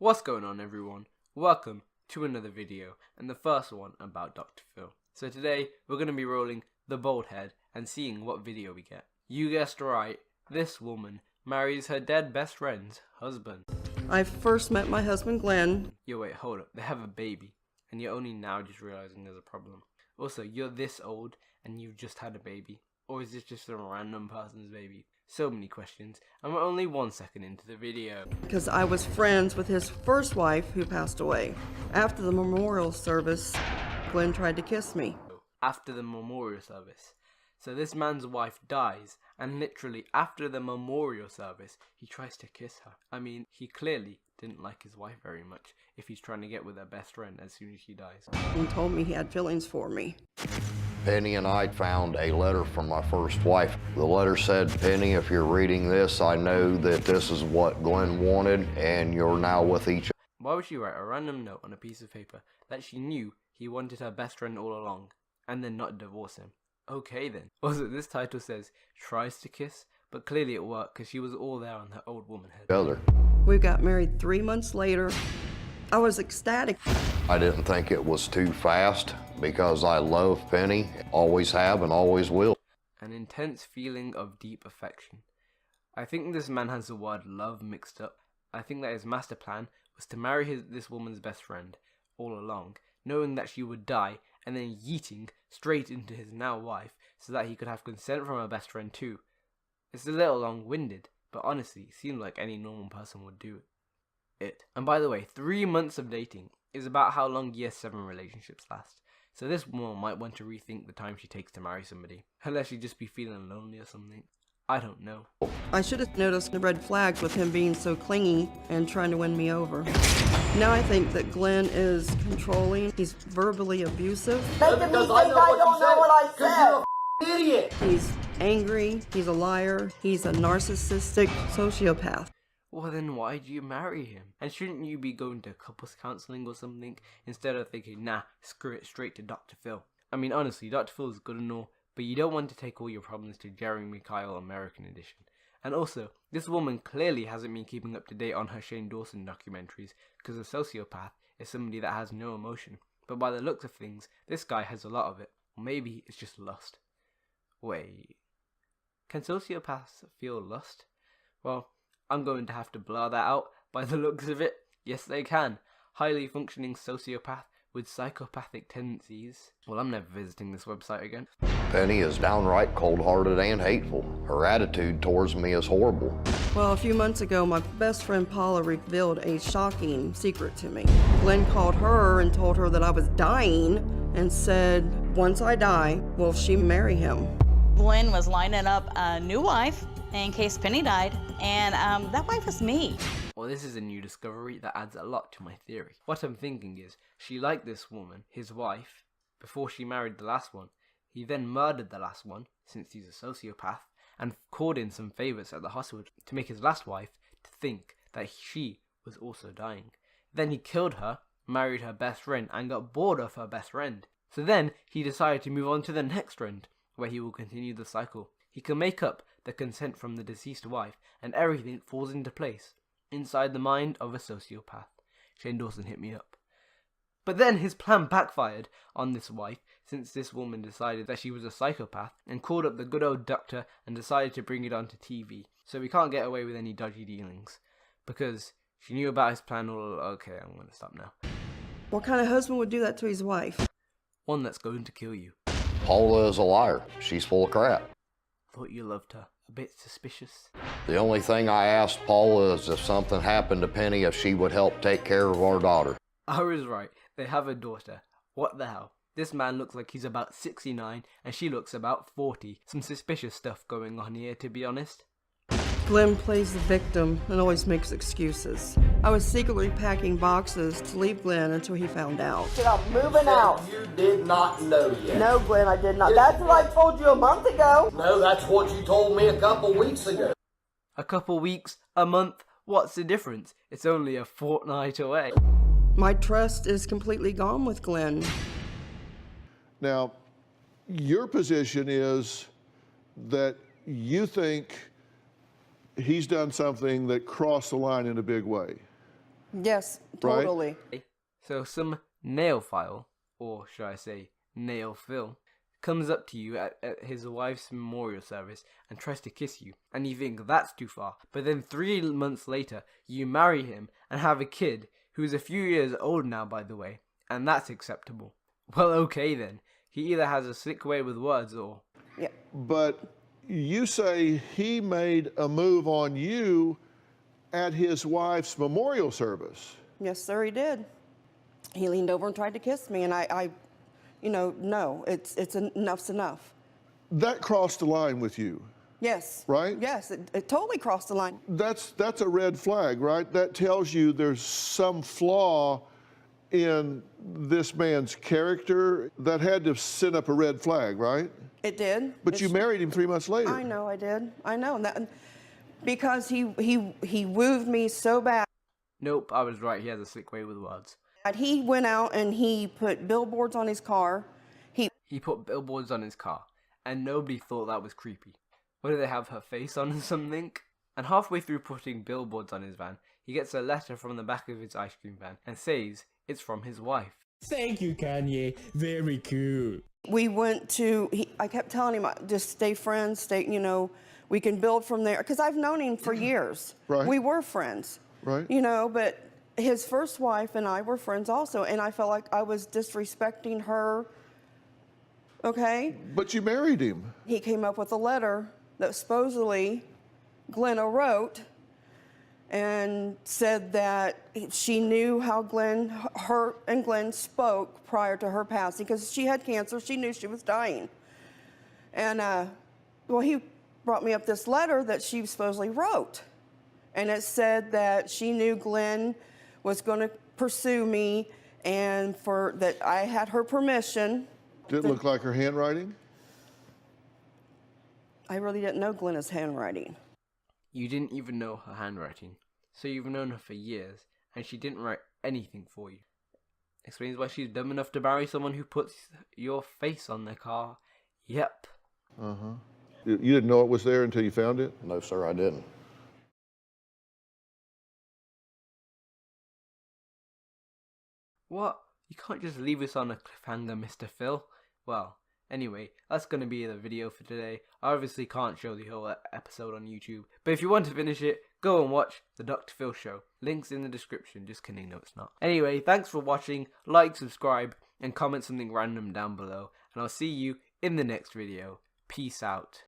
What's going on, everyone? Welcome to another video, and the first one about Dr. Phil. So today we're going to be rolling the bald head and seeing what video we get. You guessed right, this woman marries her dead best friend's husband. I first met my husband Glenn. Yo, wait, hold up, they have a baby, and you're only now just realizing there's a problem. Also, you're this old and you've just had a baby, or is this just a random person's baby? So many questions, and we're only 1 second into the video. Because I was friends with his first wife who passed away. After the memorial service, Glenn tried to kiss me. After the memorial service. So this man's wife dies, and literally after the memorial service, he tries to kiss her. I mean, he clearly didn't like his wife very much if he's trying to get with her best friend as soon as she dies. He told me he had feelings for me. Penny and I found a letter from my first wife. The letter said, "Penny, if you're reading this, I know that this is what Glenn wanted, and you're now with each other." Why would she write a random note on a piece of paper that she knew he wanted her best friend all along, and then not divorce him? Okay then. Also, this title says, tries to kiss, but clearly it worked because she was all there on her old woman head. We got married 3 months later. I was ecstatic. I didn't think it was too fast because I love Penny, always have and always will. An intense feeling of deep affection. I think this man has the word love mixed up. I think that his master plan was to marry this woman's best friend all along, knowing that she would die, and then yeeting straight into his now wife so that he could have consent from her best friend too. It's a little long-winded, but honestly, it seemed like any normal person would do it. And by the way, 3 months of dating is about how long year 7 relationships last. So this woman might want to rethink the time she takes to marry somebody. Unless she just be feeling lonely or something. I don't know. I should have noticed the red flags with him being so clingy and trying to win me over. Now I think that Glenn is controlling. He's verbally abusive. Making me think I don't know what I said. You're an idiot. He's angry. He's a liar. He's a narcissistic sociopath. Well then why do you marry him? And shouldn't you be going to couples counselling or something instead of thinking, nah, screw it, straight to Dr. Phil? I mean honestly, Dr. Phil is good and all, but you don't want to take all your problems to Jeremy Kyle American Edition. And also, this woman clearly hasn't been keeping up to date on her Shane Dawson documentaries, because a sociopath is somebody that has no emotion. But by the looks of things, this guy has a lot of it. Or maybe it's just lust. Wait, can sociopaths feel lust? Well, I'm going to have to blur that out by the looks of it. Yes, they can. Highly functioning sociopath with psychopathic tendencies. Well, I'm never visiting this website again. Penny is downright cold-hearted and hateful. Her attitude towards me is horrible. Well, a few months ago, my best friend Paula revealed a shocking secret to me. Glenn called her and told her that I was dying and said, once I die, will she marry him? Glenn was lining up a new wife in case Penny died, and that wife was me. Well, this is a new discovery that adds a lot to my theory. What I'm thinking is, she liked this woman, his wife, before she married the last one. He then murdered the last one, since he's a sociopath, and called in some favourites at the hospital to make his last wife to think that she was also dying. Then he killed her, married her best friend, and got bored of her best friend. So then he decided to move on to the next friend, where he will continue the cycle. He can make up the consent from the deceased wife, and everything falls into place inside the mind of a sociopath. Shane Dawson hit me up. But then his plan backfired on this wife, since this woman decided that she was a psychopath and called up the good old doctor and decided to bring it onto TV. So we can't get away with any dodgy dealings, because she knew about his plan all. Okay, I'm going to stop now. What kind of husband would do that to his wife? One that's going to kill you. Paula is a liar. She's full of crap. Thought you loved her. A bit suspicious. The only thing I asked Paula is if something happened to Penny, if she would help take care of our daughter. I was right. They have a daughter. What the hell? This man looks like he's about 69 and she looks about 40. Some suspicious stuff going on here, to be honest. Glenn plays the victim and always makes excuses. I was secretly packing boxes to leave Glenn until he found out. I'm moving out. You did not know yet. No, Glenn, I did not. That's what I told you a month ago. No, that's what you told me a couple weeks ago. A couple weeks? A month? What's the difference? It's only a fortnight away. My trust is completely gone with Glenn. Now, your position is that you think he's done something that crossed the line in a big way. Yes, Right. totally. So some nail-file, or should I say nail Phil, comes up to you at his wife's memorial service and tries to kiss you, and you think that's too far. But then 3 months later, you marry him and have a kid who's a few years old now, by the way, and that's acceptable. Well, okay then. He either has a slick way with words or... Yeah. But you say he made a move on you at his wife's memorial service. Yes, sir, he did. He leaned over and tried to kiss me, and I no, it's enough's enough. That crossed the line with you. Yes. Right? Yes, it totally crossed the line. That's a red flag, right? That tells you there's some flaw in this man's character that had to send up a red flag, right? It did. But you married him 3 months later. I know, I did. I know. And that, because he wooed me so bad. Nope, I was right. He has a slick way with words. He went out and he put billboards on his car. He put billboards on his car, and nobody thought that was creepy. What, did they have her face on or something? And halfway through putting billboards on his van, he gets a letter from the back of his ice cream van and says it's from his wife. Thank you, Kanye. Very cool. We went to, I kept telling him, just stay friends, we can build from there. Because I've known him for years. Right. We were friends. Right. But his first wife and I were friends also. And I felt like I was disrespecting her. Okay? But you married him. He came up with a letter that supposedly Glenna wrote and said that she knew how her and Glenn spoke prior to her passing because she had cancer. She knew she was dying. And, he brought me up this letter that she supposedly wrote. And it said that she knew Glenn was going to pursue me and that I had her permission. Did it look like her handwriting? I really didn't know Glenna's handwriting. You didn't even know her handwriting. So you've known her for years, and she didn't write anything for you. Explains why she's dumb enough to marry someone who puts your face on their car. Yep. Uh-huh. You didn't know it was there until you found it? No, sir, I didn't. What? You can't just leave us on a cliffhanger, Mr. Phil. Well, anyway, that's going to be the video for today. I obviously can't show the whole episode on YouTube, but if you want to finish it, go and watch the Dr. Phil Show. Link's in the description. Just kidding, no it's not. Anyway, thanks for watching. Like, subscribe, and comment something random down below. And I'll see you in the next video. Peace out.